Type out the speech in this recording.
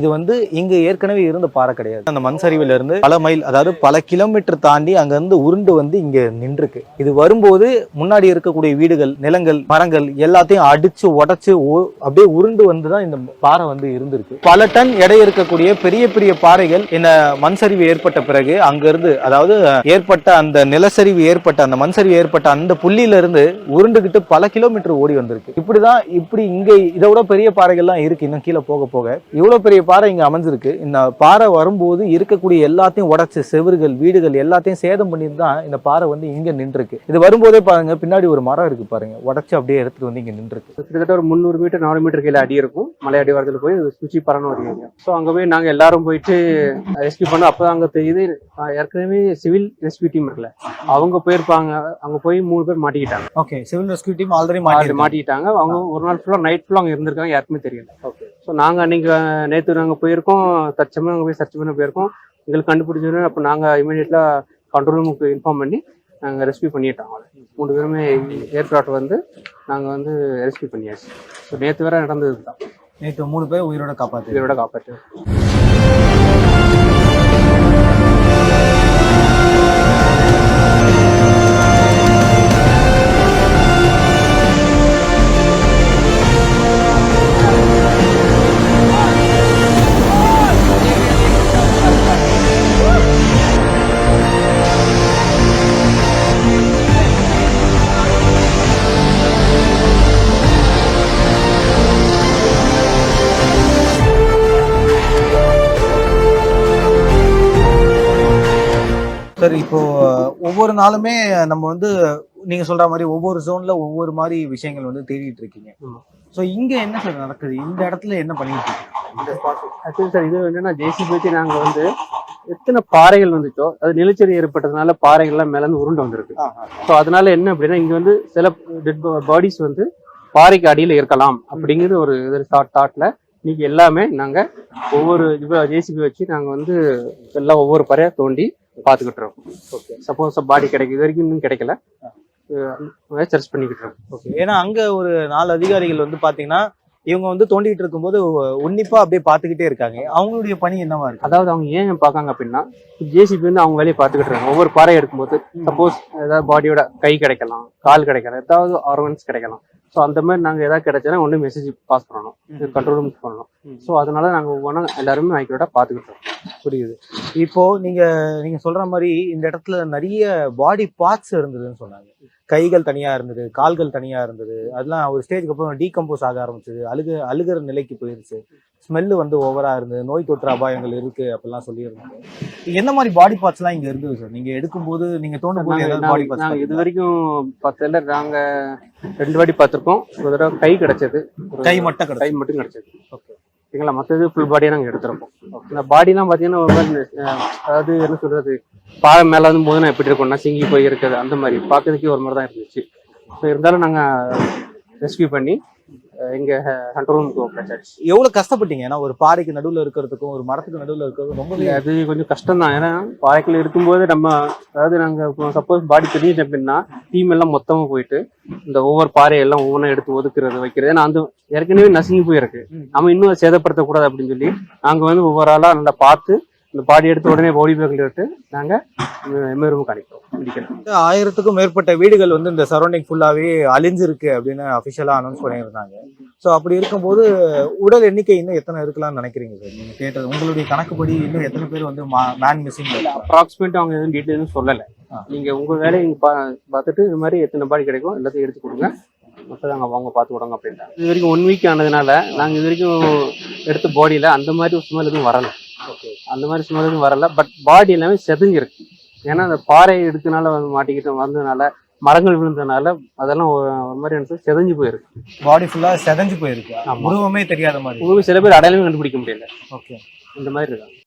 இது வந்து இங்க ஏற்கனவே இருந்த பாறை கிடையாது. அந்த மண் சரிவுல இருந்து பல மைல், அதாவது பல கிலோமீட்டர் தாண்டி அங்க இருந்து உருண்டு வந்து இங்க நின்றுருக்கு. இது வரும்போது முன்னாடி இருக்கக்கூடிய வீடுகள், நிலங்கள், மரங்கள் எல்லாத்தையும் அடிச்சு உடைச்சு அப்படியே உருண்டு வந்துதான் இந்த பாறை வந்து இருந்திருக்கு. பல டன் எடை இருக்கக்கூடிய பெரிய பெரிய பாறைகள் இந்த மண் சரிவு ஏற்பட்ட பிறகு அங்க இருந்து, அதாவது ஏற்பட்ட அந்த நிலச்சரிவு ஏற்பட்ட அந்த மண் சரிவு ஏற்பட்ட அந்த புள்ளியில இருந்து உருண்டுகிட்டு பல கிலோமீட்டர் ஓடி வந்திருக்கு. இப்படி இங்க இதை விட பெரிய பாறைகள்லாம் இருக்கு. இன்னும் கீழே போக போக இவ்வளவு பெரிய பாறை இங்க அமைஞ்சிருக்கு. இந்த பாறை வரும்போது இருக்கக்கூடிய எல்லாத்தையும் உடைச்சு செவறுகள், வீடுகள் எல்லாத்தையும் சேதம் பண்ணிட்டு தான் இந்த பாறை வந்து இங்க நின்றுருக்கு. இது வரும்போதே பாருங்க, பின்னாடி ஒரு மரம் இருக்கு பாருங்க, உடைச்சு அப்படியே எடுத்துட்டு வந்து இங்க நின்றுருக்கு. கிட்டத்தட்ட ஒரு 300 மீட்டர் 400 மீட்டர் கீழே அடி இருக்கும். மலை அடிவாரத்தில் போய் சுச்சி பறன்னு ஒரு ஏரியா. ஸோ அங்க போய் நாங்க எல்லாரும் போயிட்டு ரெஸ்கியூ பண்ணோம். அப்பதான் அங்க தெரியுது, ஏற்கனவே சிவில் ரெஸ்கியூ டீம் இருக்குல்ல, அவங்க போயிருப்பாங்க. அங்க போய் 3 பேர் மாட்டிக்கிட்டாங்க. Okay, civil rescue team already மாட்டிக்கிட்டாங்க. அவங்க ஒரு நாள் ஃபுல்லா நைட் ஃபுல்லா அங்க இருந்திருக்காங்க, யாருக்குமே தெரியல. ஓகே, ஸோ நாங்க அன்னைக்கு நேற்று நாங்க போயிருக்கோம், தற்சமயம் அங்கே போய் சர்ச் பண்ண போயிருக்கோம். எங்களுக்கு கண்டுபிடிச்சோன்னு அப்போ நாங்கள் இமீடியட்லா கண்ட்ரோல் ரூமுக்கு இன்ஃபார்ம் பண்ணி நாங்கள் ரெஸ்கியூ பண்ணிட்டோம். 3 பேருமே ஏர்கிராஃப்ட் வந்து நாங்கள் வந்து ரெஸ்கியூ பண்ணியாச்சு. ஸோ நேற்று வேற நடந்தது தான். நேற்று 3 பேர் உயிரோட காப்பாற்று. சார், இப்போ ஒவ்வொரு நாளுமே நம்ம வந்து நீங்க சொல்ற மாதிரி ஒவ்வொரு ஜோன்ல ஒவ்வொரு மாதிரி விஷயங்கள் வந்து தேடிட்டு இருக்கீங்க. ஸோ இங்க என்ன சார் நடக்குது? இந்த இடத்துல என்ன பண்ணிட்டு இருக்கீங்க? சார், இது என்னன்னா ஜேசிபி வச்சு நாங்கள் வந்து எத்தனை பாறைகள் வந்துச்சோ, அது நிலச்சரி ஏற்பட்டதுனால பாறைகள்லாம் மேல இருந்து உருண்டு வந்திருக்கு. ஸோ அதனால என்ன அப்படின்னா, இங்க வந்து சில டெட் பாடிஸ் வந்து பாறைக்கு அடியில் இருக்கலாம் அப்படிங்கிற ஒரு தாட்ல இன்னைக்கு எல்லாமே நாங்க ஒவ்வொரு ஜேசிபி வச்சு நாங்க வந்து எல்லாம் ஒவ்வொரு பாறையா தோண்டி பாத்துக்கிட்டு இருக்கோம். ஓகே, சப்போஸ் பாடி கிடைக்கும், இது வரைக்கும் இன்னும் கிடைக்கல, சர்ச் பண்ணிக்கிட்டு இருக்கோம். ஓகே, ஏன்னா அங்க ஒரு 4 அதிகாரிகள் வந்து பாத்தீங்கன்னா இவங்க வந்து தோண்டிட்டு இருக்கும்போது உன்னிப்பா அப்படியே பாத்துக்கிட்டே இருக்காங்க. அவங்களுடைய பணி என்னவா இருக்கு? அதாவது அவங்க ஏன் பாக்காங்க அப்படின்னா, ஜேசிபி வந்து அவங்க வேலையை பாத்துக்கிட்டு இருக்காங்க. ஒவ்வொரு பாறை எடுக்கும்போது சப்போஸ் ஏதாவது பாடியோட கை கிடைக்கலாம், கால் கிடைக்கலாம், ஏதாவது ஆர்கன்ஸ் கிடைக்கலாம். ஸோ அந்த மாதிரி நாங்கள் ஏதாவது கிடைச்சா ஒன்று மெசேஜ் பாஸ் பண்ணணும், கண்ட்ரோல் ரூமுக்கு பண்ணணும். ஸோ அதனால நாங்கள் ஒவ்வொன்றா எல்லாருமே ஆக்கியோட பார்த்துக்கிட்டு இருக்கோம். புரியுது. இப்போ நீங்க சொல்ற மாதிரி இந்த இடத்துல நிறைய பாடி பார்ட்ஸ் இருந்ததுன்னு சொன்னாங்க. கைகள் தனியா இருந்தது, கால்கள் தனியா இருந்தது. அதெல்லாம் ஒரு ஸ்டேஜுக்கு அப்புறம் டீகம்போஸ் ஆக ஆரம்பிச்சது, அழுகிற நிலைக்கு போயிருச்சு, ஸ்மெல்லு வந்து ஓவரா இருந்தது, நோய் தொற்று அபாயங்கள் இருக்கு அப்படிலாம் சொல்லியிருந்தாங்க. என்ன மாதிரி பாடி பார்ட்ஸ் எல்லாம் இங்க இருந்தது சார்? நீங்க எடுக்கும்போது, நீங்க தோண்டும் போது பாடி பார்ட்ஸ்? நாங்கள் இது வரைக்கும் 10 நாங்க 2 வாட்டி பார்த்துருக்கோம். ஒரு தடவை கை கிடைச்சது, கை மட்டும் கிடைச்சது. ஓகே, சரிங்களா. மற்றது ஃபுல் பாடியை நாங்கள் எடுத்துருப்போம். இந்த பாடிலாம் பார்த்தீங்கன்னா ஒரு மாதிரி, அதாவது என்ன சொல்றது, பாறை மேலே வந்து போதுனா எப்படி இருக்கும்னா சிங்கி போய் இருக்குது, அந்த மாதிரி பார்க்கறதுக்கே ஒரு மாதிரி தான் இருந்துச்சு. ஸோ இருந்தாலும் நாங்கள் ரெஸ்கியூ பண்ணி எங்க கண்ட்ரோல் ரூமுக்கு கிடைச்சாச்சு. எவ்வளவு கஷ்டப்பட்டீங்க? ஏன்னா ஒரு பாறைக்கு நடுவில் இருக்கிறதுக்கும் ஒரு மரத்துக்கு நடுவில் இருக்கிறதுக்கும் ரொம்ப அது கொஞ்சம் கஷ்டம் தான். ஏன்னா பாறைக்குள்ள இருக்கும்போது நம்ம, அதாவது நாங்கள் சப்போஸ் பாடி தெரிஞ்சிட்டு அப்படின்னா டீம் எல்லாம் மொத்தமா போயிட்டு இந்த ஒவ்வொரு பாறையெல்லாம் ஒவ்வொன்றா எடுத்து ஒதுக்குறது, வைக்கிறது. ஏன்னா அந்த ஏற்கனவே நசுங்கி போயிருக்கு, நம்ம இன்னும் சேதப்படுத்தக்கூடாது அப்படின்னு சொல்லி நாங்கள் வந்து ஒவ்வொரு ஆளா நல்லா பார்த்து இந்த பாடி எடுத்து உடனே பாடி பேக்கில் எடுத்து நாங்கள் எம்ஏ கணிக்கிறோம். 1000க்கும் மேற்பட்ட வீடுகள் வந்து இந்த சரௌண்டிங் ஃபுல்லாவே அழிஞ்சிருக்கு அப்படின்னு அபிஷியலா அனௌன்ஸ் பண்ணியிருந்தாங்க. ஸோ அப்படி இருக்கும்போது உடல் எண்ணிக்கை இன்னும் எத்தனை இருக்கலாம்னு நினைக்கிறீங்க சார்? நீங்க கேட்டது உங்களுடைய கணக்குப்படி இன்னும் எத்தனை பேர் வந்து மேன் மிஸ்ஸிங்? அப்ராக்சிமேட் அவங்க எதுவும் டீட்டெயிலும் சொல்லலை. நீங்க உங்க வேலையை பார்த்துட்டு இது மாதிரி எத்தனை பாடி கிடைக்கும் எல்லாத்தையும் எடுத்து கொடுங்க, மற்ற அவங்க பார்த்து விடுங்க அப்படின்ட்டாங்க. இது வரைக்கும் 1 வீக் ஆனதுனால நாங்கள் இது வரைக்கும் எடுத்த பாடியில அந்த மாதிரி ஸ்மெல் எதுவும் வரல. அந்த மாதிரி ஸ்மெல் எதுவும் வரல. பட் பாடி எல்லாமே செதுங்கிருக்கு. ஏன்னா அந்த பாறை எடுத்தனால மாட்டிக்கிட்டு வந்ததுனால, மரங்கள் விழுந்ததுனால அதெல்லாம் ஒரு மாதிரி செதஞ்சு போயிருக்கு. பாடி ஃபுல்லா செதஞ்சு போயிருக்கு, உருவமே தெரியாத மாதிரி. சில பேர் அடையாளமே கண்டுபிடிக்க முடியல. ஓகே, இந்த மாதிரி இருக்கு.